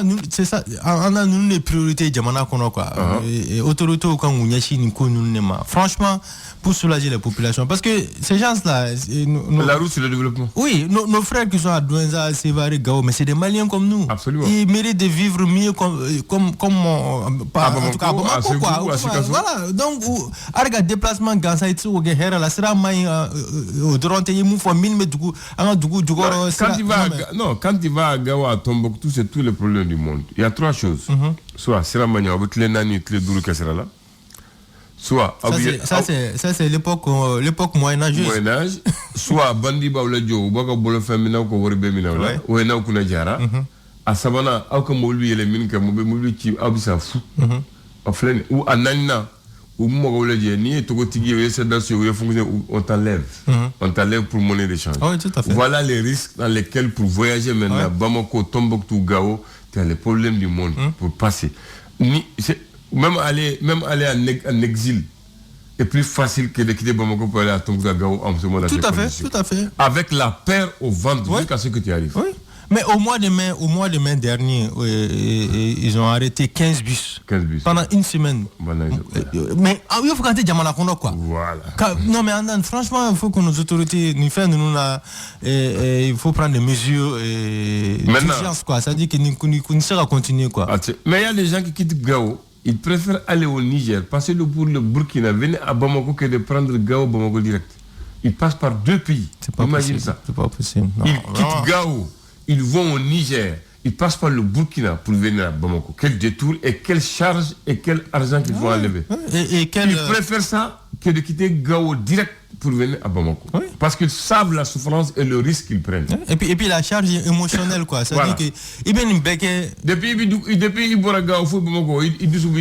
moi, c'est ça. On a nous les priorités, jamana kono quoi. Autorité au kan unyashi ni ko nous nema. Franchement, pour soulager la population, parce que ces gens-là, la route c'est le développement. Oui, nos frères qui sont à Douenza, Sévaré, Gao, mais c'est des Maliens comme nous. Absolument. Ils méritent de vivre mieux comme en tout cas, quoi. Voilà. Donc, arga déplacement Gansa itsu au guerre la sera mai durant les mois fois mine dugu quand il va à Gao à Tombouctou, c'est tous les problèmes du monde. Il y a trois choses. Soit sera mania avec les nani les durs que sera là. Soit ça c'est l'époque Moyen Âge. Soit bandi ba wala jo baka bolo femina ko wori be mina wala o na ko na jara a sabana aw ko mo lui ele min ka mo be mo lui ci abisa fu a flen ou anana ou mo wala je ni to ko tigi yo c'est dans ce yo fonctionner on t'enlève pour monnaie d'échange. Oui, tout à fait. Voilà les risques dans lesquels pour voyager maintenant Bamako Tombouctou Gao tu as les problèmes du monde pour passer ni même aller en exil est plus facile que de quitter Bamako pour aller à Tombouctou en ce moment-là. Tout à fait. Avec la peur au ventre jusqu'à ce que tu arrives. Oui. Mais au mois de mai dernier, ils ont arrêté 15 bus. Pendant une semaine. Mais il faut compter Djamala Kono quoi. Voilà. Non mais franchement, il faut que nos autorités nous fassent il faut prendre des mesures d'urgence quoi. Ça dit que nous sera continuer quoi. Mais il y a des gens qui quittent Gao. Ils préfèrent aller au Niger, passer pour le Burkina, venir à Bamako que de prendre Gao Bamako direct. Ils passent par deux pays. Imagine ça. C'est pas possible. Non, ils quittent Gao, ils vont au Niger, ils passent par le Burkina pour venir à Bamako. Quel détour et quelle charge et quel argent qu'ils vont enlever. Ils préfèrent ça que de quitter Gao direct pour venir à Bamako. Oui. Parce qu'ils savent la souffrance et le risque qu'ils prennent. Et puis la charge émotionnelle quoi. Ça voilà. Dit que depuis Gao, il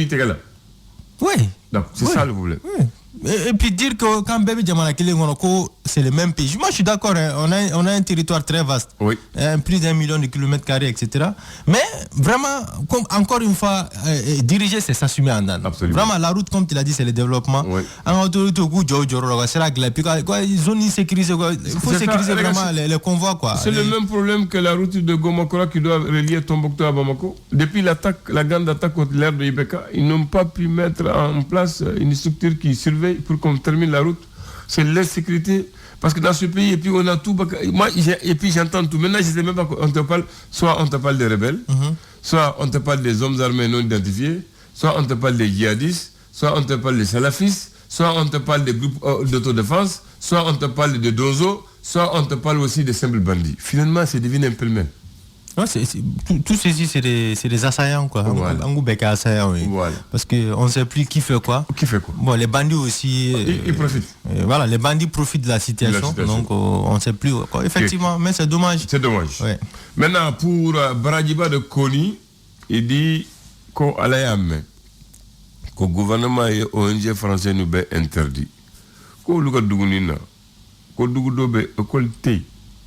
dit là. Oui. Donc c'est ça le problème. Oui. Et puis dire que quand Bébé Djamala Kilingonoko, c'est le même pays. Moi je suis d'accord, hein, on a un territoire très vaste, plus d'1 million de kilomètres carrés, etc. Mais vraiment, encore une fois, diriger c'est s'assumer en Dan. Vraiment la route, comme tu l'as dit, c'est le développement. En autorité au goût, c'est la glace. Puis zone sécurisée, il faut sécuriser vraiment les convois quoi. C'est le même problème que la route de Gomakora qui doit relier Tombouctou à Bamako. Depuis la grande attaque contre l'air de Ibeka, ils n'ont pas pu mettre en place une structure qui surveille pour qu'on termine la route. C'est l'insécurité. Parce que dans ce pays, et puis on a tout. Moi, et puis j'entends tout. Maintenant, je ne sais même pas qu'on te parle. Soit on te parle des rebelles, soit on te parle des hommes armés non identifiés, soit on te parle des djihadistes, soit on te parle des salafistes, soit on te parle des groupes d'autodéfense, soit on te parle de dozo, soit on te parle aussi des simples bandits. Finalement, c'est devenu un peu le même. Non, tout ceci, c'est des assaillants, quoi. Voilà. Assaillants, oui. Voilà. Parce qu'on ne sait plus qui fait quoi. Bon, les bandits aussi. Ils profitent. Voilà, les bandits profitent de la situation. Donc, on ne sait plus. Quoi. Effectivement, mais c'est dommage. C'est dommage. Ouais. Maintenant, pour Baradiba de Koni, il dit qu'au gouvernement et ONG français nous ont interdit. Qu'au Luka Dougounina, qu'au Dougoudobé, école T,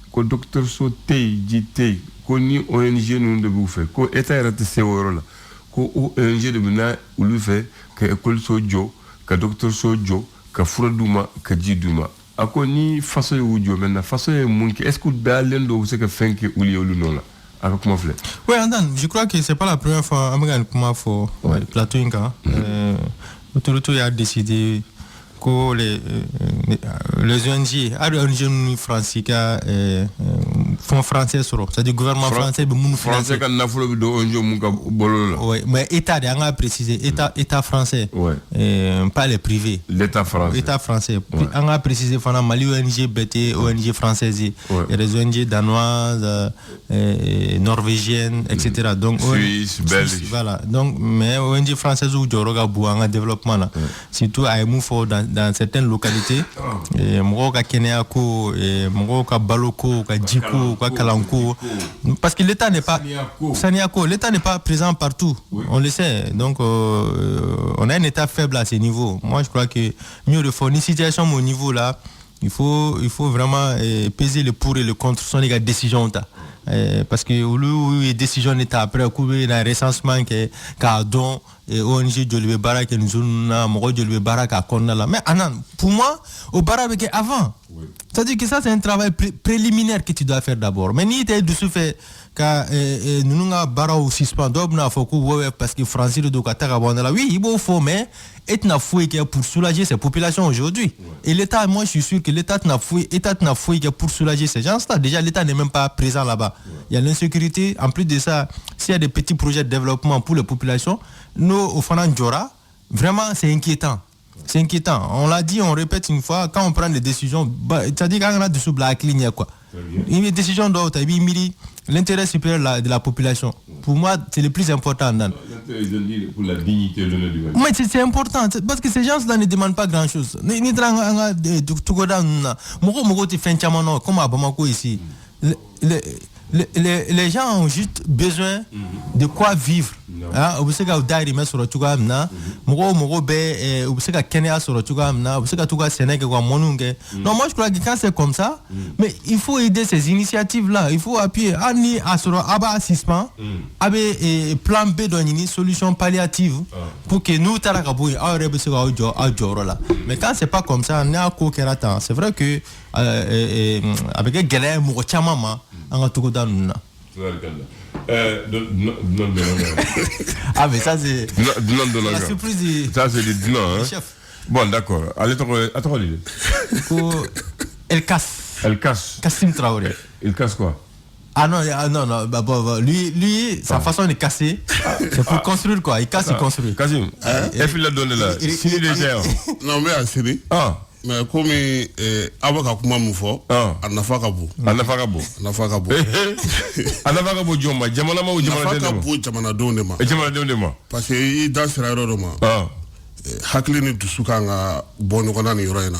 qu'au docteur Sauté, JT, ni ONG nous devons faire ko état est ce là ko ONG de mena ou le fait que école sojo que docteur sojo que froduma que jiduma akoni façon ujo maintenant façon munki est-ce que dalendo c'est que fin que ou lieu non là avec comment faire ouais Andan je crois que c'est pas la première fois américain comment faut plateau inca autorité a décidé que les ONG français fonds français c'est-à-dire gouvernement français français quand n'a pas de ONG oui mais état a précisé état français pas les privés l'état français on a précisé pendant Mali ONG BT ONG française et les ONG danoises norvégiennes etc. donc Suisse Belge voilà donc mais ONG française ou Joroga Bouanga développement là surtout à Moufo dans certaines localités Moroka Keneako Moroka Baloko Djiko Kalanko parce que l'État n'est pas Saniako l'État n'est pas présent partout on le sait donc on a un État faible à ce niveau. Moi je crois que mieux de fournir situation au niveau là il faut vraiment peser le pour et le contre son les décisions parce que les décisions n'état après couper dans recensement que don et ONG de le barak que nous na mo de le barak à Konna là mais anan pour moi au barak avant C'est-à-dire que ça, c'est un travail préliminaire que tu dois faire d'abord. Mais ni tu es de ce fait que nous avons barré au suspens, parce que Francis de Qatar, oui, il faut, mais et n'a fouillé pour soulager ces populations aujourd'hui. Et l'État, moi, je suis sûr que l'État n'a fouillé pour soulager ces gens-là. Déjà, l'État n'est même pas présent là-bas. Il y a l'insécurité. En plus de ça, s'il y a des petits projets de développement pour les populations, nous, au Fanan Djora, vraiment, c'est inquiétant. C'est inquiétant. On l'a dit, on répète une fois, quand on prend des décisions, c'est-à-dire quand on a dessous la ligne, quoi. Une décision d'autre, l'intérêt supérieur de la population. Pour moi, c'est le plus important. L'intérêt pour la dignité et l'honneur du pays. Mais c'est important, parce que ces gens-là ne demandent pas grand-chose. Les gens ont juste besoin de quoi vivre. Non, moi je crois que quand c'est comme ça, mais il faut aider ces initiatives-là. Il faut appuyer. Plan B d'une solution palliative pour que nous mais quand c'est pas comme ça, c'est vrai que avec un galère, ah mais ça c'est la surprise. Ça c'est le chef. Bon d'accord. Allez attends Elle casse. Kassim Traoré. Il casse quoi? Ah non, lui sa façon de casser, c'est pour construire quoi. Il casse, il construit. Kassim, il l'a donné là. Fini déjà. Non mais Assiri. Mais comme avocat kuma mufo anafakabu joma jamana ma jamana dondema parce que i da sira yoro ma hakili ni dusukanga bonu kona ni yoro ina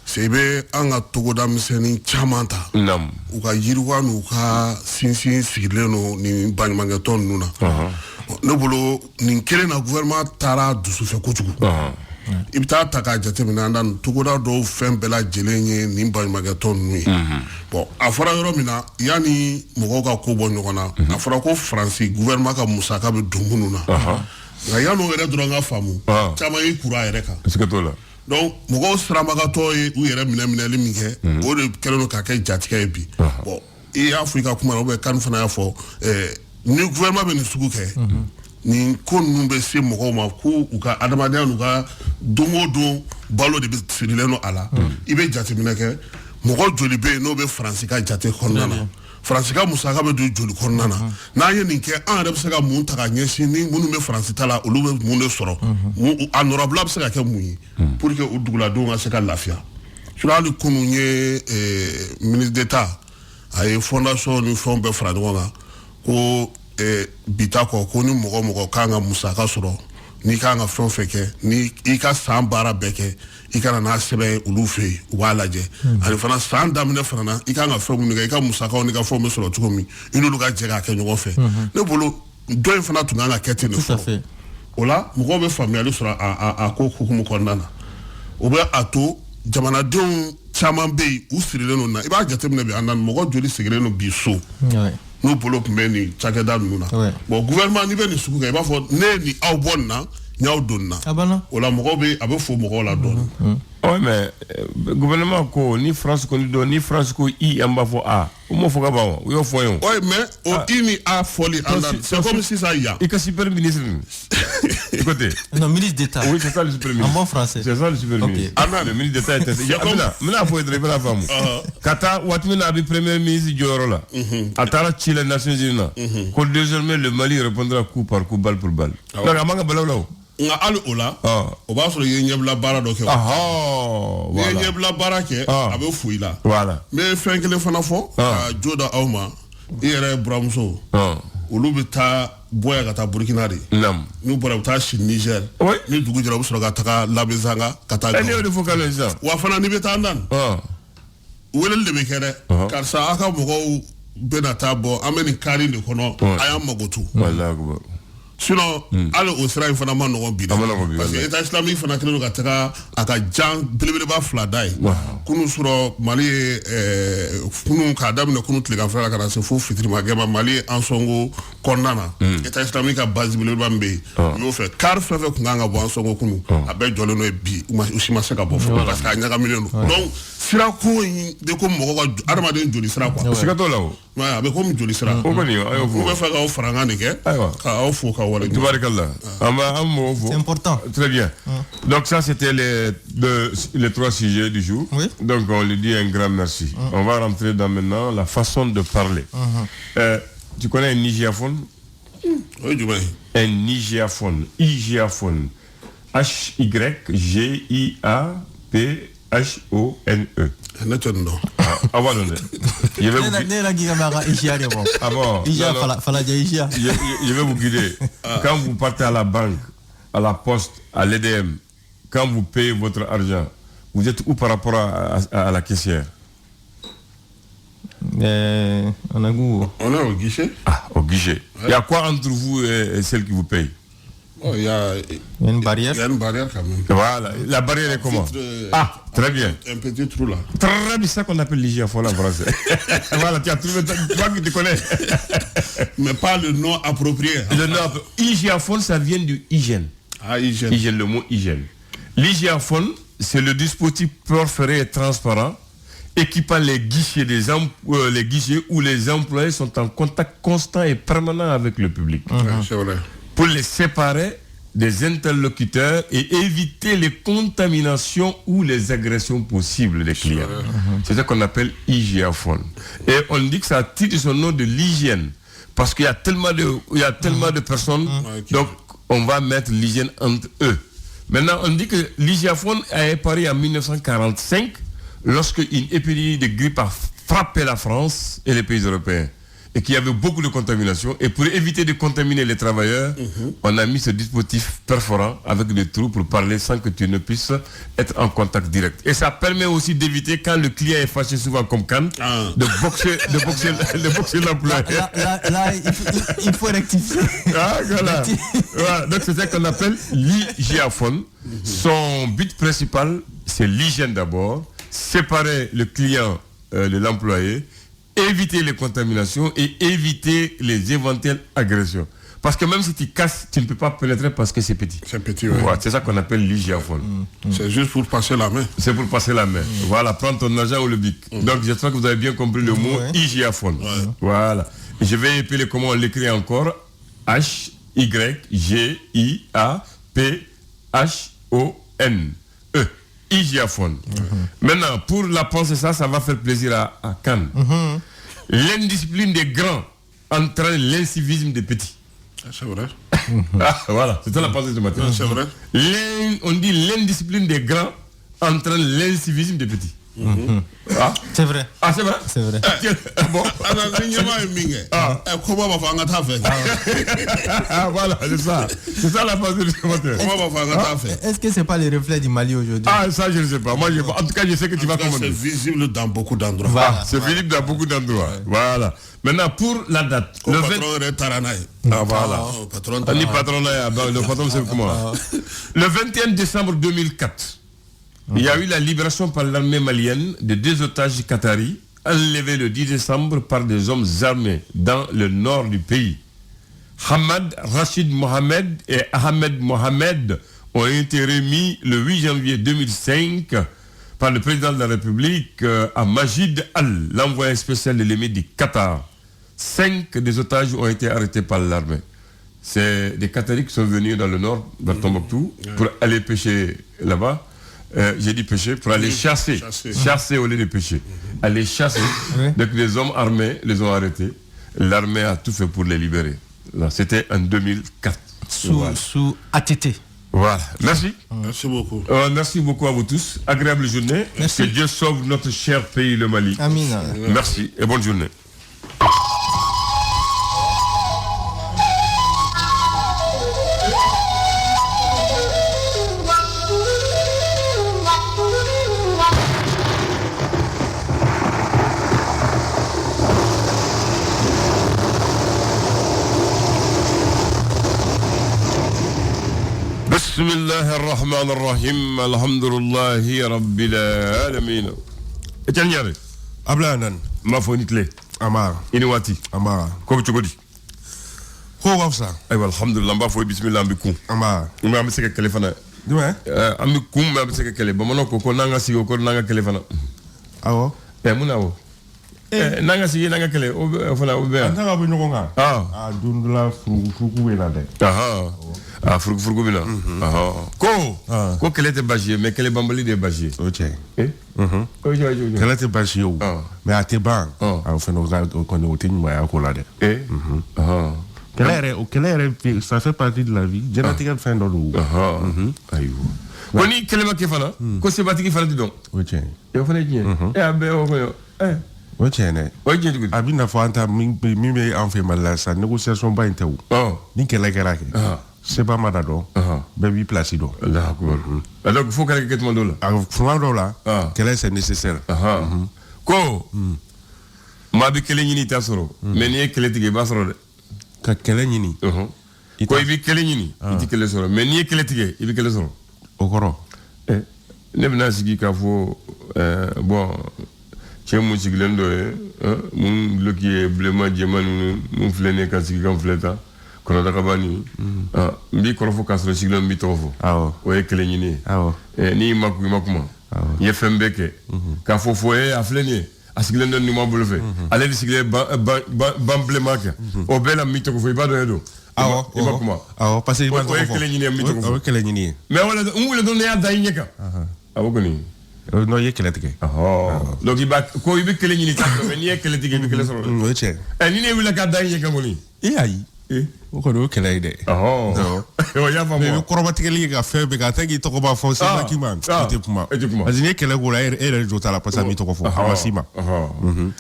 sebe anga togoda miseni chamanta nam uka yirwanu uka sinsin sigileno ni banmangaton nuna no bolo ni kele na gouvernement tara dusu fe kojugu i bɛ taa ta k'a jateminɛ an da togoda dɔw fɛn bɛɛ lajɛlen ye nin baɲumankɛtɔn ninnu ye bon a fɔra yɔrɔ min na yanni mɔgɔw ka ko bɔ ɲɔgɔn na a fɔra ko faransi gouvernement ka musaka bɛ don minnu na nka yanni o yɛrɛ dɔrɔn ka faamu caman y'i kura a yɛrɛ kan donc mɔgɔw siramagatɔ ye u yɛrɛ minɛli min kɛ o de kɛlen don ka kɛ jatigɛ ye bi bon i y'a fɔ i ka kuma na ou bien Kani fana y'a fɔ ni gouvernement bɛ nin sugu kɛ ni ko ninnu bɛ se mɔgɔw ma ko u ka adamadenya n'u ka don o don balo de bɛ sirilen don a la i bɛ jateminɛ kɛ mɔgɔ joli bɛ yen n'o bɛ Faransi ka jate kɔnɔna na Faransi ka musaka bɛ don joli kɔnɔna na n'an ye nin kɛ an yɛrɛ bɛ se ka mun ta ka ɲɛsin ni minnu bɛ Faransi ta la olu bɛ mun de sɔrɔ a nɔrɔbila bɛ se ka kɛ mun ye pour que o duguladenw ka se ka lafiya sinon hali kunun ye ministre d'État a ye fondation ni fɛnw bɛɛ fara ɲɔgɔn kan ko bita ko ni mɔgɔ kan ka musaka sɔrɔ n'i kan ka fɛn fɛn kɛ ni i ka san baara bɛɛ kɛ i kana n'a sɛbɛn olu fɛ yen u b'a lajɛ ani fana san daminɛ fana na i kan ka fɛn minnu kɛ i ka musakaw ni ka fɛnw bɛ sɔrɔ cogo min i n'olu ka jɛ k'a kɛ ɲɔgɔn fɛ ne bolo dɔ in fana tun kan ka kɛ ten de fɔlɔ o la mɔgɔw bɛ faamuyali sɔrɔ a ko hukumu kɔnɔna na o bɛ a to jamanadenw caman bɛ yen u sirilen don na i b'a jateminɛ bi an na mɔgɔ joli sigilen don bi so n'u bolo tun bɛ nin cakɛda ninnu na bon gouvernement n'i bɛ nin sugu kɛ i b'a fɔ ne ye nin aw bɔ nin na n y'aw don nin na o la mɔgɔw bɛ a bɛ fo mɔgɔw la dɔɔnin. Oui, mais le gouvernement ko ni France ko ni France ko I an b'a fɔ A o m'o fɔ ka ban o y'o fɔ ye o. Oui, mais o I ni A fɔli an na c'est comme si ça y a. I ka super ministre écoutez. Non, ministre d'État. Oui, c'est ça le super ministre. En bon français. C'est ça le super ministre. Le ministre d'État était. Mina fɔ dɔrɔn i bɛna faamu. Ka taa waati min na a bɛ premier ministre jɔyɔrɔ la. A taara ci la Nations Unies na. Ko désormais le Mali répondra coup par coup balle pour balle. Donc a man ka balawu la o. Nga hali o la o b'a sɔrɔ i ye ɲɛbila baara dɔ kɛ n'i ye ɲɛbila baara kɛ a bɛ fo i la n bɛ fɛn kelen fana fɔ ka jo da aw ma i yɛrɛ buramuso olu bɛ taa bɔ yan ka taa Burkina de n'u bɔra u bɛ taa si Niger ni dugu jɛra u bɛ sɔrɔ ka taga Labezanga ka taa Gao wa fana n'i bɛ taa Nan weleli de bɛ kɛ dɛ karisa aw ka mɔgɔw bɛna taa bɔ an bɛ nin kari de kɔnɔ a y'an mago to sinon hali o sira in fana ma nɔgɔn bi parce que État islamique fana kɛlen don ka taga a ka jan belebeleba fila da ye kunun sɔrɔ Mali ye kunun k'a daminɛ kunun tileganfɛla la ka na se fo fitirimagɛ ma Mali ye an sɔngo kɔnɔna na état islamique ka base belebeleba min bɛ yen u y'o fɛ car fɛn fɛn kun kan ka bɔ an sɔngɔ kunu a bɛɛ jɔlen n'o ye bi u si ma se ka bɔ fɔlɔ parce que a ɲagaminen don donc sirako in de ko mɔgɔ ka adamaden joli sira quoi siga t'o la o a bɛ komi joli sira o kɔni a y'o fɔ u bɛ fɛ k'aw fara an kan de kɛ k'aw fo ka wale tubarikala c'est important. Très bien. Donc ça c'était les 3 sujets du jour. Oui. Donc on lui dit un grand merci. On va rentrer dans maintenant la façon de parler. Tu connais un Nigiaphone? Oui, du moins. Un Nigiaphone, Igiaphone, H-Y-G-I-A-P-H-O-N-E. Non. Ah bon, je vais vous guider. Quand vous partez à la banque, à la poste, à l'EDM, quand vous payez votre argent, vous êtes où par rapport à la caissière? On est où? On est au guichet. Ah, au guichet. Il y a quoi entre vous et celle qui vous paye? Il y a une barrière. Il y a une barrière quand même. Voilà. La barrière est comment? Ah, très bien. Un petit trou là. Très bien, c'est ça qu'on appelle l'hygiène en français. Voilà, tu as trouvé, toi qui te connais. Mais pas le nom approprié. Le nom hygiéphone, ça vient du hygiène. Ah, hygiène. Hygiène, le mot hygiène. L'hygiéphone, c'est le dispositif perforé et transparent équipant les guichets, les guichets où les employés sont en contact constant et permanent avec le public. C'est vrai. Pour les séparer des interlocuteurs et éviter les contaminations ou les agressions possibles des clients. C'est ça qu'on appelle hygiéphone. Et on dit que ça tire son nom de l'hygiène parce qu'il y a tellement de personnes, donc on va mettre l'hygiène entre eux. Maintenant, on dit que l'hygiéphone a apparu en 1945 lorsque une épidémie de grippe a frappé la France et les pays européens et qu'il y avait beaucoup de contamination. Et pour éviter de contaminer les travailleurs, on a mis ce dispositif perforant avec des trous pour parler sans que tu ne puisses être en contact direct. Et ça permet aussi d'éviter, quand le client est fâché souvent comme Cannes, de boxer l'employé. Là, il faut rectifier. Ah, voilà. Voilà. Donc c'est ça qu'on appelle l'hygiéphone. Son but principal, c'est l'hygiène d'abord, séparer le client de l'employé, éviter les contaminations et éviter les éventuelles agressions. Parce que même si tu casses, tu ne peux pas pénétrer parce que c'est petit. C'est petit, oui. Voilà, c'est ça qu'on appelle l'hygiéphone. C'est juste pour passer la main. C'est pour passer la main. Voilà, prends ton argent ou le bic. Donc j'espère que vous avez bien compris le mot hygiéphone. Voilà. Et je vais épeler comment on l'écrit encore. H-Y-G-I-A-P-H-O-N-E. Hygiéphone. Maintenant, pour la pensée, ça va faire plaisir à Cannes. L'indiscipline des grands entraîne l'incivisme des petits. C'est vrai. Voilà, c'est ça la pensée de matin. C'est vrai. On dit l'indiscipline des grands entraîne l'incivisme des petits. C'est vrai. Ah, c'est vrai? C'est vrai. Bon. Voilà, c'est ça. C'est ça la pensée de ce matin. Est-ce que c'est pas le reflet du Mali aujourd'hui? Ah, ça, je ne sais pas. Moi, en tout cas, je sais que tu vas commander. C'est visible dans beaucoup d'endroits. Voilà. C'est visible dans beaucoup d'endroits. Voilà. Maintenant, pour la date. Le patron est Taranaï. Ah, voilà. Le patron, c'est comment? Le 21 décembre 2004. Il y a eu la libération par l'armée malienne de 2 otages qataris enlevés le 10 décembre par des hommes armés dans le nord du pays. Hamad Rachid Mohamed et Ahmed Mohamed ont été remis le 8 janvier 2005 par le président de la République à Majid Al, l'envoyé spécial de l'émir du Qatar. 5 des otages ont été arrêtés par l'armée. C'est des Qataris qui sont venus dans le nord, vers Tombouctou, pour aller pêcher là-bas. J'ai dit pêcher, pour aller chasser au lieu de pêcher. Aller chasser. Donc les hommes armés les ont arrêtés. L'armée a tout fait pour les libérer. Là, c'était en 2004. Sous ATT. Voilà. Merci. Merci beaucoup. Merci beaucoup à vous tous. Agréable journée. Merci. Que Dieu sauve notre cher pays, le Mali. Amin. Merci et bonne journée. بسم الله الرحمن الرحيم الحمد لله رب العالمين. Etienne Ablanan. ma fonit le Amara. Inuwati Amara. ko chogodi ko wa sa ay alhamdulillah ba fo bismillah bi kum amba ma am seke kele fana dime am kum ma am seke kele ba mono ko nanga sigo ko nanga kele fana awo muna wo nanga sigi nanga kele o fana o be anta bu nyoko nga dundula fuku we na de fuku bina ko kele te bagie mais kele bambali de bagie oche kele te bagie o mais ate ban a fena o ko no tin ma ko la de Quelle ça fait partie de la vie. Génétique fin dans l'eau. Aïe. Koni kelema ke fana ko sebati ki fana di don. Oche. Yo fana ji. Abe o ko yo. Oche ne. Oje du. Abina fo anta mi me en fait mal sa négociation ba intou. Ni kele kera ke. C'est pas madado. Baby placido. Allah akbar. Alors faut que quelqu'un te mande là. Faut là. Quelle c'est nécessaire. Ko. Ma bi kele ni ta soro. Mais ni kele tige ba soro de. Ka kele ñini ko ibi kele ñini iti kele soro mais ni kele tige ibi kele soro okoro ne bina sigi ka fo bon che mu siglen do mun loki blema jeman mun flene ka sigi kan fleta kono da kabani mbi ko fo ka soro siglen mbi to fo o e kele ñini ni makuma ye fembeke ka fo a flene asiglen don ni mo bulu fe ale di sigle blema ke o bela mito ko fo ba do edo parce que o kele ñini mito ko kele ñini mais wala ngule don ya day ñeka ko ni no ye kele tige donc iba ko ibe kele ñini ta mais ni kele tige bi kele soro no che ni ne wala ka day ñeka ngoni ayi ko do kele ide o ya fa mo mais ko robati kele ga fe be ga tangi to ko ba fo se ba ki man ite kuma azini kele go la ere jota la pasa mi to ko fo masima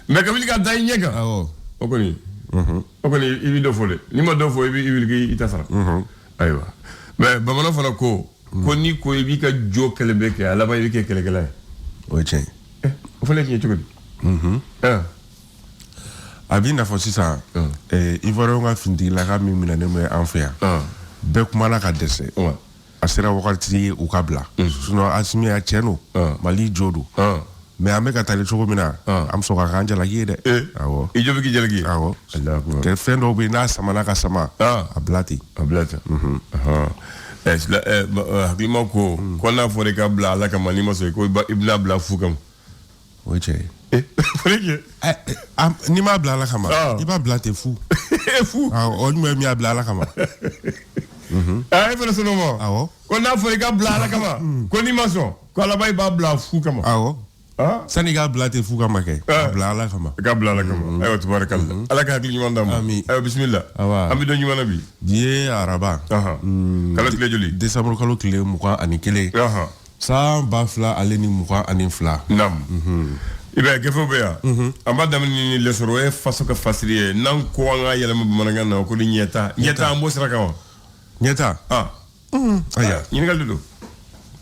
mais kamili ka day ñeka o ko ni ibi do fo de ni ma do fo ibi ki itasara aywa mais ba mano fana ko ni ko ibi ka jo kele be ke ala ba ibi ke kele kele o che o fele ki chukudi abina fo sisa ivoro nga findi la ga mi mina ne me anfia be kuma la ka dese asira wakati u kabla suno asimi ya cheno mali jodo mais ameka tali choko mina am so ka kanja la yede awo ijobe ki jelgi awo Allah ke fendo bi na sama na ka sama ablati hakima ko na fore ka bla la ka mani maso ko ibna bla fukam oche fore ni ma bla la kama iba bla te fou fou on me mi bla la kama fere sono mo awo ko na fore ka bla la kama ko ni maso ko la bay ba bla fou kama awo Senegal blate fou kama ke bla la kama ka bla la kama ayo tabarakallah ala ka hakli nyuma ndam ayo bismillah ami do nyuma nabi die araba kala tile joli décembre kalo tile muka ani kele sa bafla aleni muka ani fla nam ibe gefo be ya amba dam ni le soro e faso ka fasiriye nan ko nga yele mo mananga na ko ni nyeta ambo sira ka nyeta aya ni ngal do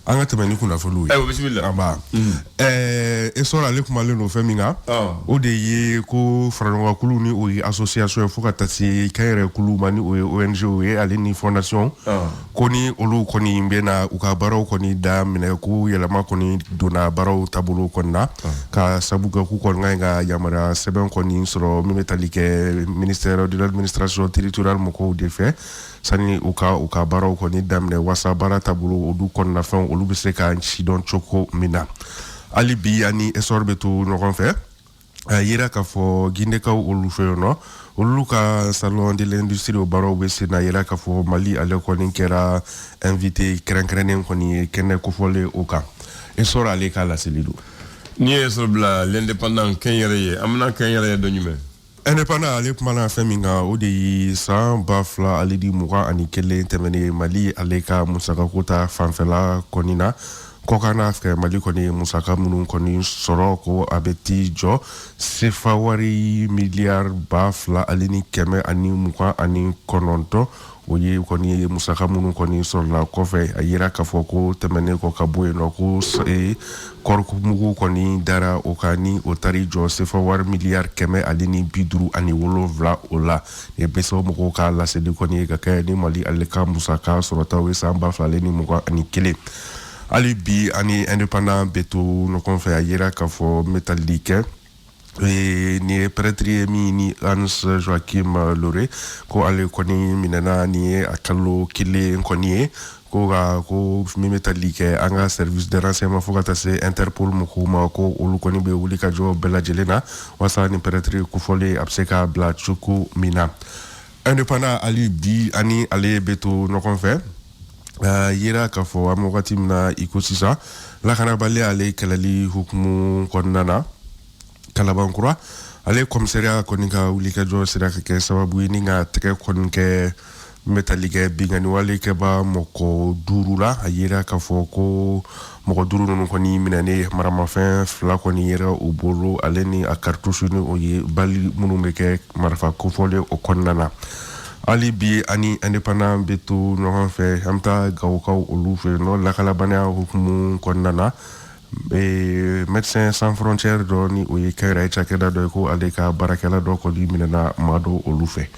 anga temani kuna folu ayo bismillah aba e sora le kuma le no feminga o de ye ko franwa kulu ni o association fuka tasi kayre kulu mani o ONG o ale ni fondation koni olu koni mbena uka baro koni da mine ku yelama koni dona baro tabulu konna ka sabuga ku kon nga yamara seben koni soro mimetalike ministère de l'administration territoriale moko de fait sani uka baro koni damne wasa bara tabulu odu konna fen olu be se ka sidon choko mina ali bi ani esorbetu no kon fe yira ka fo ginde ka olu fe no olu ka salon de l'industrie au baro be se na yira ka fo mali ale koni kera invité krenkrenen koni kenne ko fole oka esora ale ka la selido ni esobla l'indépendant kenyere amna kenyere do nyume indépendant ale kuma na feminga o de sa bafla ale di muga ani kele temene mali ale ka musaka kota fanfela konina kokana fe mali koni musaka munun koni soro ko abeti jo sefa wari milliard bafla ale ni keme ani muga ani kononto oye koni musaka munun koni sorla kofe ayira ka foko temene ko kaboy no ko korku mugu koni dara okani otari jo sefa war milliard keme alini bidru ani wolovla ola e beso mugo ka la sedi koni ga kani mali aleka musaka sorota we samba flale ni mugo ani kele ali bi ani indépendant beto no konfe ayira ka fo metallique ni prêtre ni Hans Joachim Lore ko ale koni minana ni akalo kile koni ko mimetalike anga service de renseignement fokata se Interpol mukuma ko olu koni be wuli ka jo bela jelena wasa ni prêtre ku fole abseka bla chuku mina indépendant ali bi ani ale beto no konfe yera ka fo amogati mina ikosisa la kana bale ale kalali hukmu konnana kalabankura ale commissariat koninga ulika jo sira ke sababu ninga teke konke metalike bingani wale ke ba moko durula ayera ka foko moko duru no koni minane marama fin fla koni yera ubolo ale ni a cartouche ni oye bali munumeke marfa ko fole o konnana ali bi ani indépendant beto no fe amta gawka olufe no la kala bana hukmu konnana Médecins Sans Frontières do ni oye kayra chakeda do ko aleka barakela do ko di minana mado olufe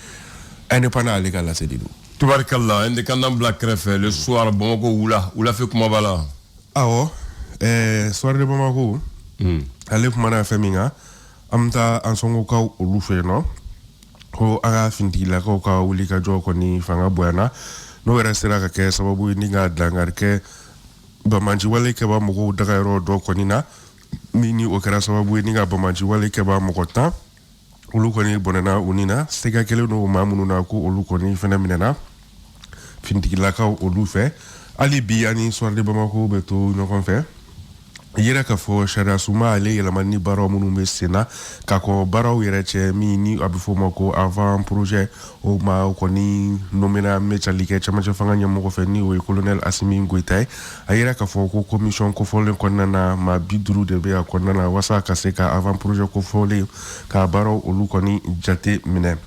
indépendant aleka la sedido Tubarkalla indépendant Black Refe le soir Bamako oula fait comment bala awo soir de Bamako ale mana feminga amta ansongo ka olufe no ko aga finti la ko ka ulika jo ko ni fanga buena no restera ka ke sababu ni ga dangar ke bamanji wale ke ba mugo daga ro do konina mini o kara sababu ni ga bamanji wale ke ba mugo ta ulu koni bonana unina sega kele no mamunu na ko ulu koni fenomena finti la ka ulu fe ali bi ani soir de Bamako beto no kon fe yera ka fo shara suma ale yela mani baro munu mesena ka ko baro yere che mini abifo mako avant projet o ma ko ni nomena metalike chama che fanga nyamo ko fe ni o colonel Assimi Goïta ayera ka fo ko commission ko fo len konnana ma bidru de be konnana wasa ka se ka avant projet ko fo le ka baro olu ko ni jate mine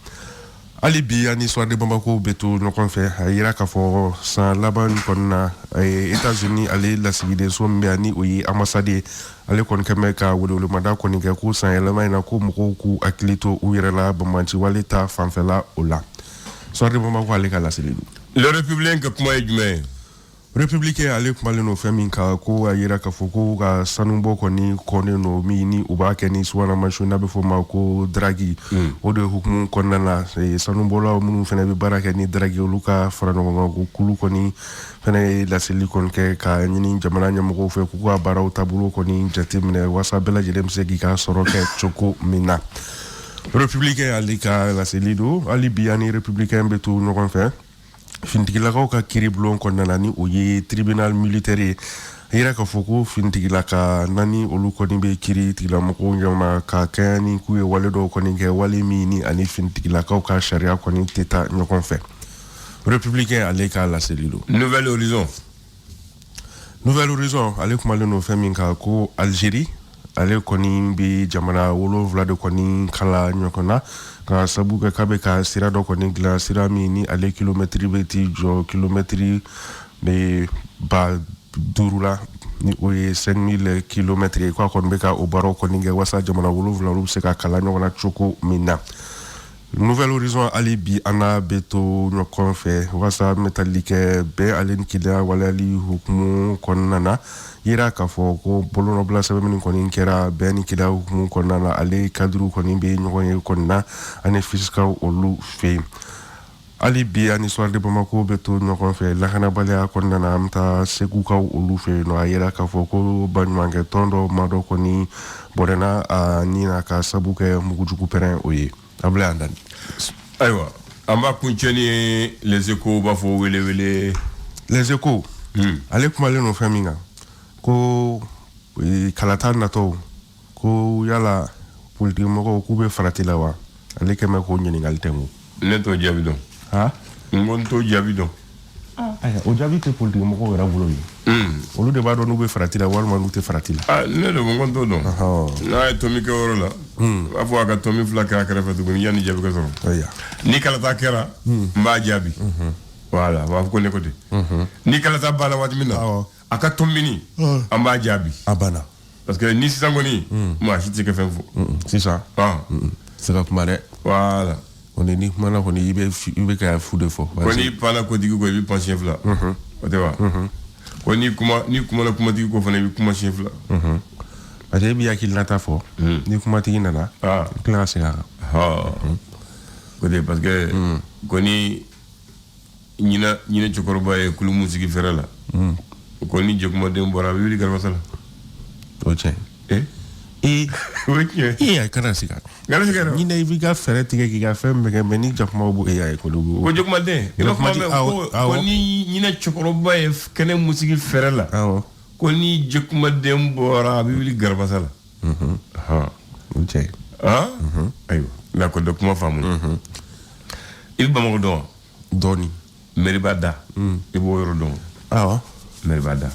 ali bi ani soir de Bamako beto no kon fe ayera ka fo san laban konna États-Unis ale la sigide so mbiani oyi ambassade ale kon keme ka wulu manda kon ke ku san elema ina ko mko ku akilito uyerela bamanci waleta fanfela ola soir de Bamako ale ka la sigide le républicain que comment est républicain ale kumaleno feminka ko ayera ka foko ka sanumbo koni no mini ubake ni suwana mashuna be foma ko Draghi o de hukmu konnana sanumbo la munu fene be baraka ni Draghi oluka farano ko kulu koni fene la silicon ke ka nyini jamana nyamgo fe ku ka baraw tabulo koni jatimne wasa bela jedem segi ka soroke choko mina républicain alika la selido ali biani républicain betu no kon fe fintigila ka kiriblon ko nanani o ye tribunal militaire ira ka foko fintigila ka nani olu ko ni be kiri tigila mako nyama ka kani ku e wale do ko ni ke wale mini ani fintigila ka sharia ko ni teta nyokon fe républicain aleka la selilo Nouvel Horizon ale kuma le no feminka ko Algérie ale ko ni be jamana wolo vlade ko ni kala nyokona ka sabu ka kabe ka sira do ko ni gla sira mi ni ale kilometri beti jo kilometri be ba durula ni oye 5000 km kwa kon be ka o baro ko ni wasa jamana wolo vla se ka kala nyokona choko mina Nouvel Horizon ali bi ana beto no konfe wasa metalike be alen kila wala li hukmu konnana yira ka fo ko bolono bla sabe min konin kera be ni kila hukmu konnana ale kadru konin be nyogon konna ane fiscal olu fe ali bi ani soir de Bamako beto no konfe la kana balya konnana amta segu ka olu fe no yira ka fo ko banmange tondo mado koni borena ni na ka sabuke mugujuku peren oye able andan aywa amba kuncheni les échos bafo wele les échos ale kuma le no faminga ko kalata nato ko yala politique moko ku be faratila wa ale kema ko nyini ngaltemu neto jabido ha ngonto jabido aya o jabi te politique moko wera bulo yi olu de ba do no be faratila wal manu te faratila ne do ngonto do na tomi ke worola afo aka tomi flaka akara fa dugo yani jabi ko so aya ni kala ta kera mba jabi voilà wa ko ne ko de ni kala ta bala wati minna aka tomini amba jabi abana parce que ni sangoni moi je sais que fait c'est ça c'est comme malé voilà on est ni mana ko ni ibe ka fu de fo ko ni pana ko digo ko bi pension fla o te wa ko ni kuma la kuma digo ko fana bi kuma chef la ate bi yakil nata fo ni kuma tigi nana kila se ka côté parce que koni ñina chokoroba e kulu musiki fere la koni jokuma dem bora bi wili garba sala o che iya kana sika ni na ibi ga fere tige ki ga fe meni jakuma bu iya e kulu ko jokuma de ko ni ñina chokoroba e kene musiki fere la ko ni jokuma dem bora bi wili garba sala o che ayo la ko dokuma famu il ba mo do doni meribada ibo yoro don meribada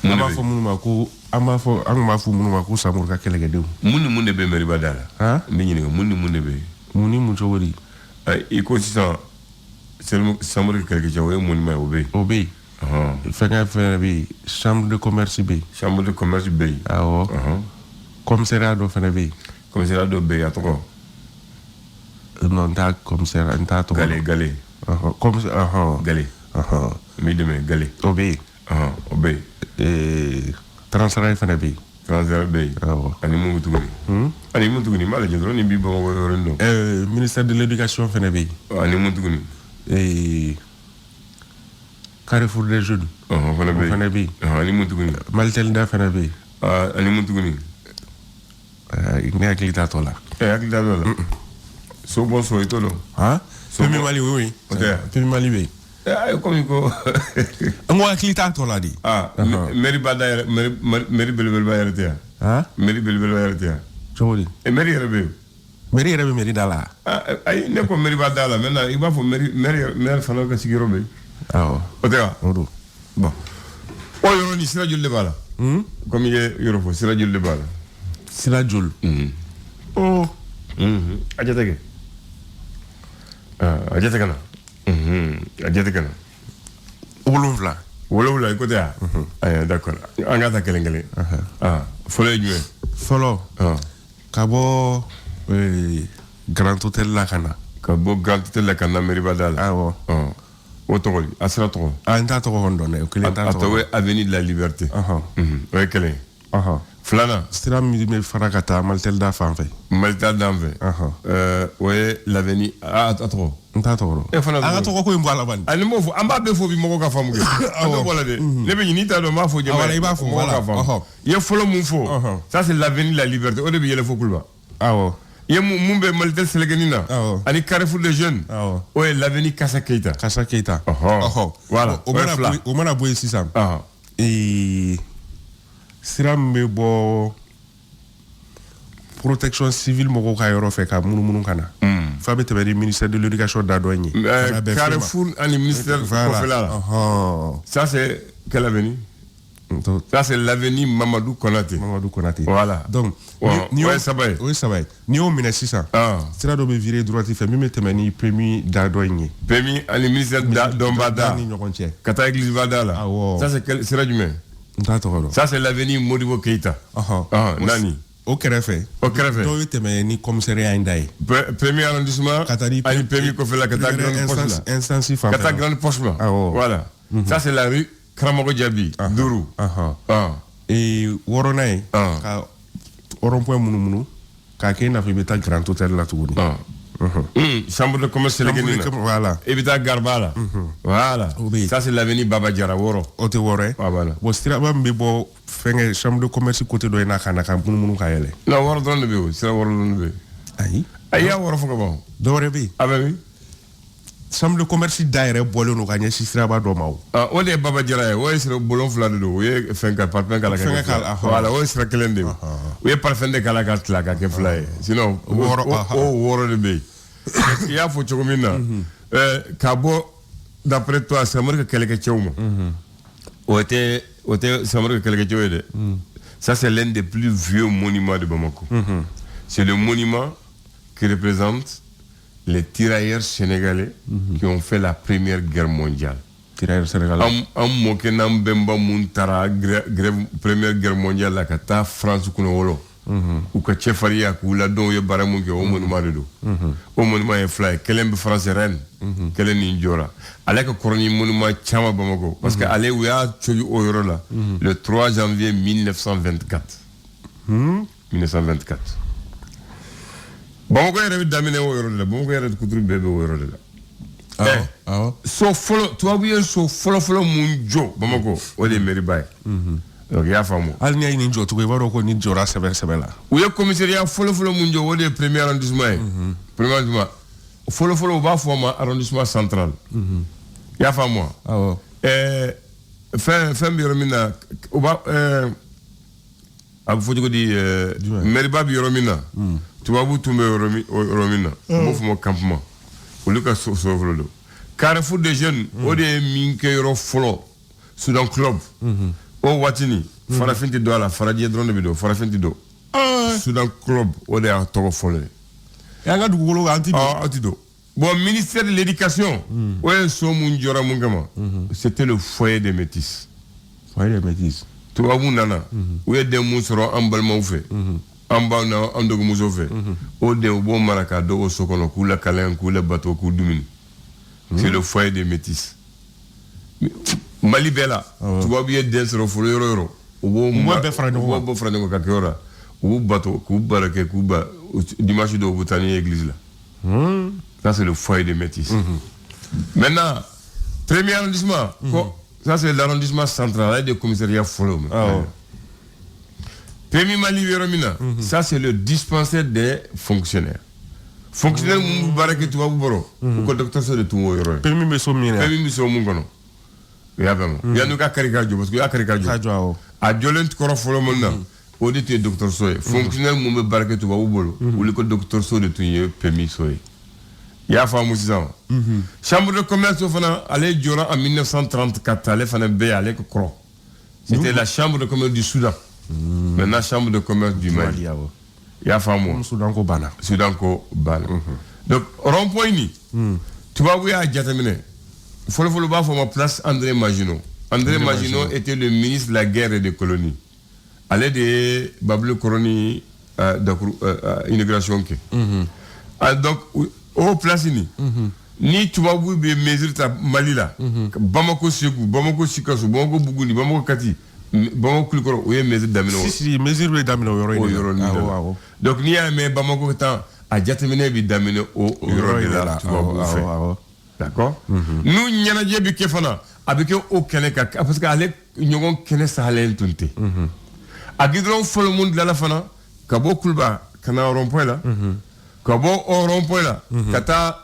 ama fo munuma ko ama fo angma fo munuma ko samur ka kelege dew munne be meribada la mi ni munne be muni mun so wori e ko si sa samur ka kelege jawe munima obey fenga be chambre de commerce be commissariat do fene be atoko non ta commissariat nta to gale gale mi deme gale obey transfert fene be ani mu tuguni mala jendro ni bi bo rendo ministère de l'éducation fene be ani mu tuguni Carrefour des jeunes fene be ani mu tuguni Maltelda fene be ani mu tuguni ne akilita tola so bon so itolo Pemi Mali oui Pemi Mali oui comme ko ngo akilita tola di meri bada meri belbel bayartia meri belbel bayartia jodi e meri rebe meri dala ay ne ko meri bada la maintenant il va faut meri falo ka sigiro be otea odo bon o yoro ni sira julle bala comme yoro fo sira julle bala sila jul ajateke wolonfla côté d'accord angata kelengele folo juwe folo kabo grand hôtel la kana meri badala o togoli asra togo anta togo hondone o kile anta togo avenue de la liberté o kele Flana. Sira mi farakata Maltelda fanfe. Maltelda fanfe. Ouais l'avenue atro. Ntatoro. E fana. Atro ko imboala bandi. Ani mo fo amba be fo bi mo ka famu ge. Ando bola de. Ne be ni ta do ma fo je. Wala iba fo wala. Ye folo mun fo. Ça c'est l'avenue de la liberté. O de bi yele fo kulba. Ye mun be Maltel Selegenina. Ani Carrefour des jeunes. Ouais l'avenue Kassa Keita. Voilà. O mana boy sisam. Et Siram me bo protection civile moko ka yoro fe ka munu kana fa be tebe ministère de l'éducation da douane Carrefour ani ministère là. Ça c'est quelle avenue? Ça c'est l'avenue Mamadou Konaté. Voilà. Donc ouais ça va. Oui ça va. Ni o mine 600. Sira do be virer droite fait même tebe ni permis da douane. Permis ani ministère d'Ombada. Kata église Bada là. Ça c'est quel sera du mai? Ça c'est l'avenue Modibo Keita. Nani. Au Kerefe. Donc il te ni commissariat Indai. Premier arrondissement. Ani permis qu'on fait la Kata grande poche là. Intensif. Kata grande poche là. Voilà. Ça c'est la rue Kramoko Diaby. Dourou. Et Woronae. Ka Orompoint Munu. Ka ke na fi beta grand hôtel là tout. Chambre de commerce Selegenina. Voilà. Evita Garbala. Voilà. Ça c'est l'avenue Baba Diara Woro. Ote Woro. Voilà. Bo stira ba mbebo fenge chambre de commerce côté do na kana kan munu ka yele. Non Woro don de be. Sira Woro don de be. Aya Woro fo ko bon. Do rebi. Ababi. Chambre de commerce daire bolo no kanya sira ba do maw. O de Baba Diara o sira bolon flade do. Ye fenka parfum kala ka. Voilà, o sira kelende. O ye parfum de kala ka tla ka ke fly. Sinon Woro de be. Il y a faut Kabo d'après toi c'est moi que quelqu'un tchouma. C'est moi que quelqu'un ça c'est l'un des plus vieux monuments de Bamako. C'est le monument qui représente les tirailleurs sénégalais qui ont fait la première guerre mondiale. Tirailleurs sénégalais. Am mokenam bemba muntara première guerre mondiale la kata France kuno wolo. Ou que Tchefaria ou la don ye baramunge au monument de do. Au monument est fly. Quel est France reine? Quel est Ninjora? Allez que coroni monument Chama Bamako. Parce que allez où y a Choyu Oyorola le 3 janvier 1924. 1924 Bamako yɛrɛ bɛ daminɛ o yɔrɔ de la Bamako yɛrɛ kuturu bɛɛ bɛ o yɔrɔ de la so fɔlɔ tubabu ye so fɔlɔ mun jɔ Bamako o de ye mairie-ba ye donc i y'a faamu hali ni y'a ɲini jɔ cogo i b'a dɔn ko ni jɔra sɛbɛ la u ye commissariat fɔlɔ mun jɔ o de ye premier arrondissement ye premier arrondissement fɔlɔ u b'a fɔ o ma arrondissement central i y'a faamu wa fɛn bɛ yɔrɔ min na u b'a a bɛ fɔ cogo di mairie-ba bɛ yɔrɔ min na tubabu tun bɛ yɔrɔ min na u b'o fɔ ma campement olu ka so fɔlɔ don Carrefour des jeunes o de ye min kɛ yɔrɔ fɔlɔ Sudan club o waati ni farafin tɛ don a la farajɛ dɔrɔn de bɛ don farafin tɛ don Sudan club o de y'a tɔgɔ fɔlɔ ye an ka dugukolo an tɛ don bon ministère de l'éducation o ye so mun jɔra mun kama c'était le foyer des métis tubabu nana u ye den mun sɔrɔ an balimaw fɛ an baw na an dɔgɔmusow fɛ o den u b'o mara k'a don o so kɔnɔ k'u lakalen k'u labato k'u dumuni c'est le foyer des métis Mali bɛɛ la tubabu ye den sɔrɔ fɔlɔ yɔrɔ u b'o bɛɛ fara ɲɔgɔn kan ka kɛ yɔrɔ la u b'u bato k'u barakɛ k'u ba dimanche dɔw u bɛ taa ni église la ça c'est le foyer des métis maintenant premier arrondissement ça c'est l'arrondissement central avec des commissariats fɔlɔ premier Mali yɔrɔ min na ça c'est le dispensaire des fonctionnaires mun bɛ baara kɛ tubabu bɔrɔ u ka dɔgɔtɔrɔso de tun b'o yɔrɔ ye permis bɛ so mun kɔnɔ u y'a faamu yanni u ka kari k'a jɔ parce que u y'a kari k'a jɔ a jɔlen kɔrɔ fɔlɔ min na o de tun ye dɔgɔtɔrɔso ye fonctionnaire mun bɛ baara kɛ tubabu bolo olu ka dɔgɔtɔrɔso de tun ye permis so ye i y'a faamu sisan chambre de commerce fana ale jɔra en 1934 ale fana bɛ yen ale ka kɔrɔ c'était la chambre de commerce du Soudan maintenant chambre de commerce du Mali i y'a faamu Soudan ko banna donc rond-point ni tubabu y'a jateminɛ fɔlɔ b'a fɔ ma place André Maginot était le ministre de la guerre et des colonies ale de ye Babili Koroni inauguration kɛ donc o place ni tubabu bɛ mesure ta Mali la Bamako Sékou Bamako Sikasso Bamako Buguni Bamako Kati Bamako Kulikɔrɔ o ye mesure daminɛ si mesure bɛ daminɛ o yɔrɔ in donc n'i y'a mɛn Bamako tan a jateminɛ bɛ daminɛ o yɔrɔ de la tubabu fɛ d'accord n'u ɲɛnajɛ bɛ kɛ fana a bɛ kɛ o kɛnɛ kan parce que ale ɲɔgɔn kɛnɛ sahalen tun tɛ a goudron fɔlɔ mun dilanna fana ka bɔ Kuluba ka na rond-point la ka bɔ o rond-point la ka taa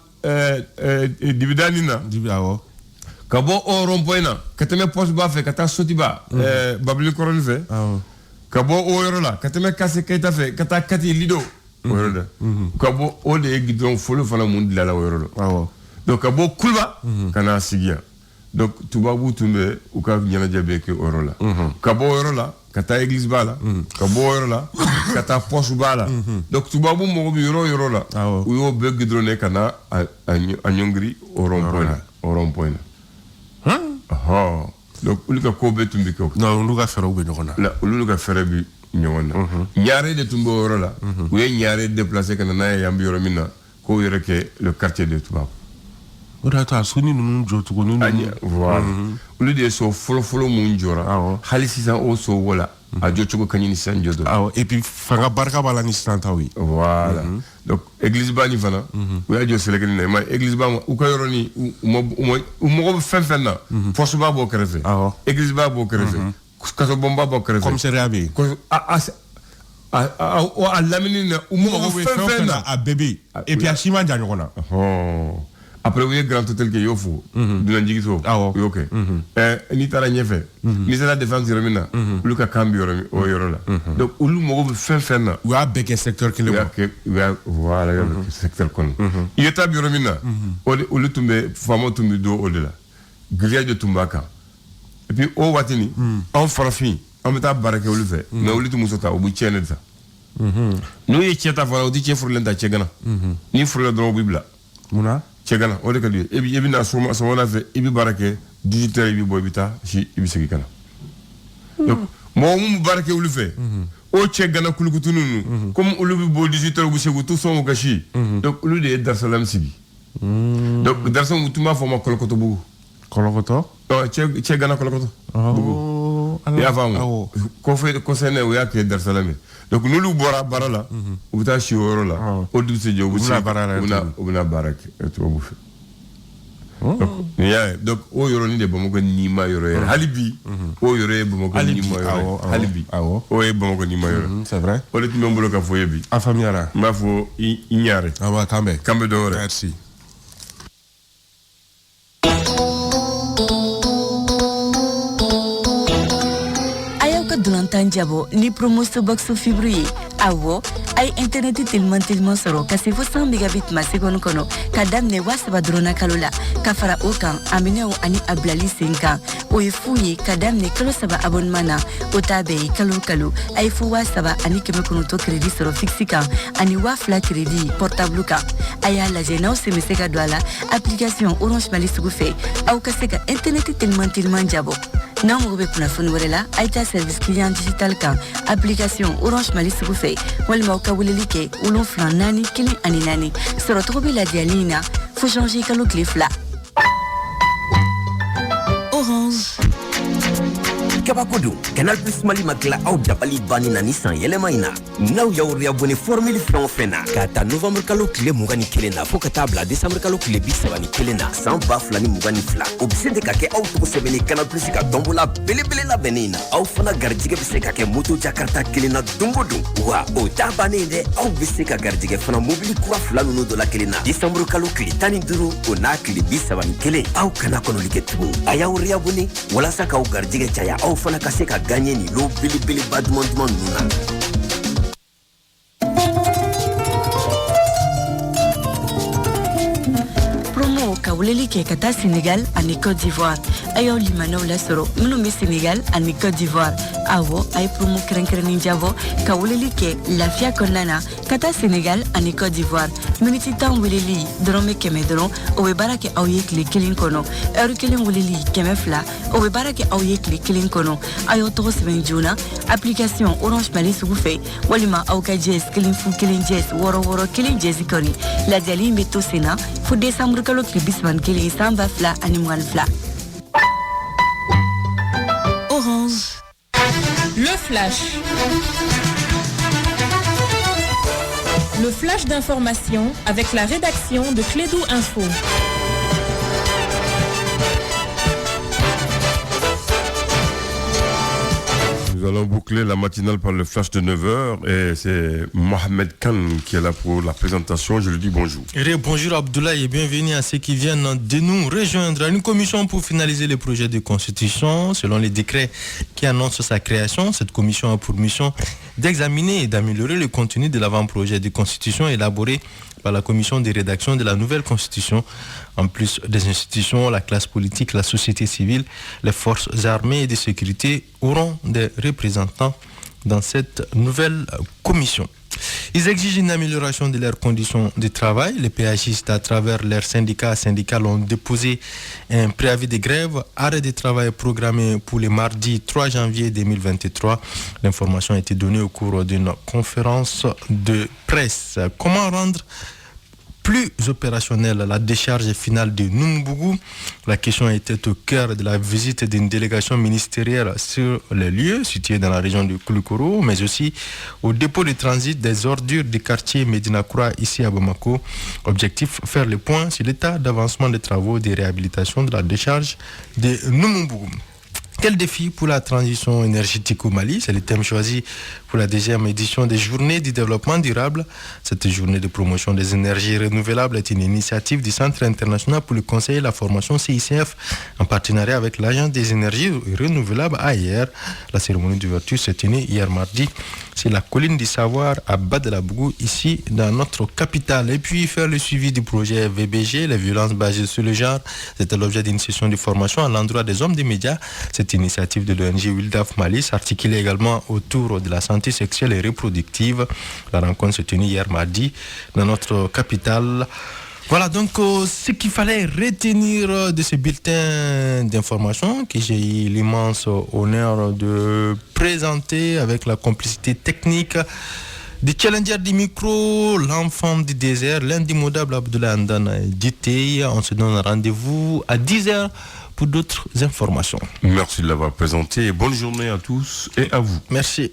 Dibidani na ka bɔ o rond-point na ka tɛmɛ poste ba fɛ ka taa Sotiba Babili Koroni fɛ ka bɔ o yɔrɔ la ka tɛmɛ Kase Keyita fɛ ka taa Kati Lido o yɔrɔ la ka bɔ o de ye goudron fɔlɔ fana mun dilanna o yɔrɔ la donc ka bɔ Kuluba ka na sigi yan donc tubabu tun bɛ u ka ɲɛnajɛ bɛ kɛ o yɔrɔ la ka bɔ o yɔrɔ la ka taa église b'a la ka bɔ o yɔrɔ la ka taa poste b'a la donc tubabu mago bɛ yɔrɔ o yɔrɔ la u y'o bɛɛ goudronné ka na a ɲɔngiri o rond-point la donc olu ka ko bɛɛ tun bɛ kɛ non olu ka fɛɛrɛw bɛ ɲɔgɔn na olu ka fɛɛrɛ bɛ ɲɔgɔn na Ɲare de tun bɛ o yɔrɔ la u ye Ɲare déplacé ka na n'a ye yan bɛ yɔrɔ min na k'o yɛrɛ kɛ le quartier de tubabu o de y'a to a soni ninnu jɔ tuguni voilà olu de ye so fɔlɔ mun jɔra hali sisan o so wala a jɔ cogo ka ɲi ni sisan jɔ dɔrɔn et puis fanga barika b'a la ni sisan taw ye voilà donc église ba ni fana u y'a jɔ Sɛlɛkɛni na i ma église ba u ka yɔrɔ ni u mago bɛ fɛn fɛn na poste ba b'o kɛrɛfɛ église ba b'o kɛrɛfɛ kasobon ba b'o kɛrɛfɛ commissariat bɛ yen a lamini na u mago bɛ fɛn fɛn na a bɛɛ bɛ yen et puis a si ma jan ɲɔgɔn na après u ye grand hôtel kɛ y'o fo dunanjigiso u y'o kɛ n'i taara ɲɛfɛ ministère de la défense yɔrɔ min na olu ka kan bɛ o yɔrɔ la donc olu mago bɛ fɛn fɛn na u y'a bɛɛ kɛ secteur kelen kɔnɔ u y'a voilà secteur kɔnɔ IETA bɛ yɔrɔ min na olu tun bɛ faamaw tun bɛ don o de la grillage de tun b'a kan et puis o waati ni anw farafin an bɛ taa baara kɛ olu fɛ mais olu tɛ muso ta u bɛ cɛ de ta n'u ye cɛ ta fana u tɛ cɛ furulen ta cɛ gana n'i furula dɔrɔn u b'i bila munna cɛ gana o de ka di ye i bɛ na sɔgɔmada fɛ i bɛ baara kɛ 18 heures i bɛ bɔ i bɛ taa si i bɛ segin ka na donc mɔgɔ mun bɛ baara kɛ olu fɛ o cɛ gana kulukutuni ninnu comme olu bɛ bɔ 18 heures u bɛ segin u t'u sɔn u ka si donc olu de ye Darusalam sigi donc Darusalam u tun b'a fɔ o ma Kɔlɔkɔtɔbugu Kɔlɔkɔtɔ cɛ gana Kɔlɔkɔtɔ bugu Et avant, concernant où il y a que Dar Salamé. Donc nous le bora barala, ou ta chioro là, au dessus de ou na barak, tu vois bouffer. Donc au yoroni de Bamako ni ma yoro Halibi, au yoro Bamako ni ma yoro Halibi, au e Bamako ni ma yoro. C'est vrai. Au lieu de me bloquer foyer bi. Afamiara. Ma fo ignare. Ah ouais, Kambe d'or. Merci. Dulantan jabo ni promotion box février awo ay internet tellement soro ka se fo 100 megabit ma seconde kono ka damne wasaba drona kalula ka fara okan amineo ani ablali senka o yefuyi ka damne kalo saba abonnement o tabe kalo ay fo wasaba ani keme kono to credit soro fixika ani wa fla credit portable ka aya la jena o se meseka douala application Orange Mali sugu fe aw ka se ka internet tellement jabo non mo be kuna fon wala aita service client digital kan application Orange Mali sugu fe wal ma ka wulili ke ulun flan nani kili ani nani soro to be la dialina faut changer kalo clif là Orange Kabakodo, Canal Plus Mali makla au dabali bani na Nissan yelemaina. Now ya uri abone formule flan fena. Kata novembre kalo kile mugani kelena. Foka tabla décembre kalo kile bisa bani kelena. Sans baf lani mugani fla. Obsede kake au tuko sebeni Canal Plus ka dombola bele la benina. Au fana garjige bise kake moto Jakarta kelena dumbodu. Wa o tabane de au bise ka garjige fana mobili kwa fla nuno dola kelena. Décembre kalo kile tani duru o na kile bisa bani kele. Au kana kono liketu. Aya uri abone wala saka au garjige chaya au fana kase ka gagner ni lo bili badman nuna. promo ka wulili ke kata Sénégal ani Côte d'Ivoire ayo limano la soro minu mi Sénégal ani Côte d'Ivoire awo ay promo kren javo ka wulili ke lafia konana kata Sénégal ani Côte d'Ivoire miniti tan wulili drome keme dron o we barake aw yekli kilin kono heure kilin wulili keme fla o we barake aw yekli kilin kono ayo to seben juna application Orange Mali sugu fe walima aw ka jess kilin fu kilin jess woro kilin jess kori la jali meto sena fu décembre kalo klibisman kilin samba fla animal fla Orange. Le flash. Le flash d'information avec la rédaction de Clédou Info. Nous allons boucler la matinale par le flash de 9h et c'est Mohamed Khan qui est là pour la présentation. Je lui dis bonjour. Bonjour Abdoulaye et bienvenue à ceux qui viennent de nous rejoindre. Une commission pour finaliser les projets de constitution. Selon les décrets qui annoncent sa création, cette commission a pour mission d'examiner et d'améliorer le contenu de l'avant-projet de constitution élaboré par la commission de rédaction de la nouvelle constitution. En plus des institutions, la classe politique, la société civile, les forces armées et de sécurité auront des représentants dans cette nouvelle commission. Ils exigent une amélioration de leurs conditions de travail. Les péagistes, à travers leurs syndicats ont déposé un préavis de grève. Arrêt de travail programmé pour le mardi 3 janvier 2023. L'information a été donnée au cours d'une conférence de presse. Comment rendre plus opérationnelle la décharge finale de Numbougou? La question était au cœur de la visite d'une délégation ministérielle sur les lieux situés dans la région de Koulikoro, mais aussi au dépôt de transit des ordures du quartier Medina Koura ici à Bamako. Objectif, faire le point sur l'état d'avancement des travaux de réhabilitation de la décharge de Numbougou. Quel défi pour la transition énergétique au Mali? C'est le thème choisi pour la deuxième édition des Journées du développement durable. Cette journée de promotion des énergies renouvelables est une initiative du Centre international pour le conseil et la formation CICF en partenariat avec l'Agence des énergies renouvelables AER. La cérémonie d'ouverture s'est tenue hier mardi sur la colline du Savoir à Badelabougou, ici dans notre capitale. Et puis faire le suivi du projet VBG, les violences basées sur le genre. C'était l'objet d'une session de formation à l'endroit des hommes des médias. Cette initiative de l'ONG Wildaf Mali s'articulait également autour de la santé sexuelle et reproductive. La rencontre s'est tenue hier mardi dans notre capitale. Voilà donc ce qu'il fallait retenir de ce bulletin d'information que j'ai eu l'immense honneur de présenter avec la complicité technique du challenger du micro, l'enfant du désert, l'indémodable Abdoulaye Andana Dité. On se donne rendez-vous à 10h pour d'autres informations. Merci de l'avoir présenté. Bonne journée à tous et à vous. Merci.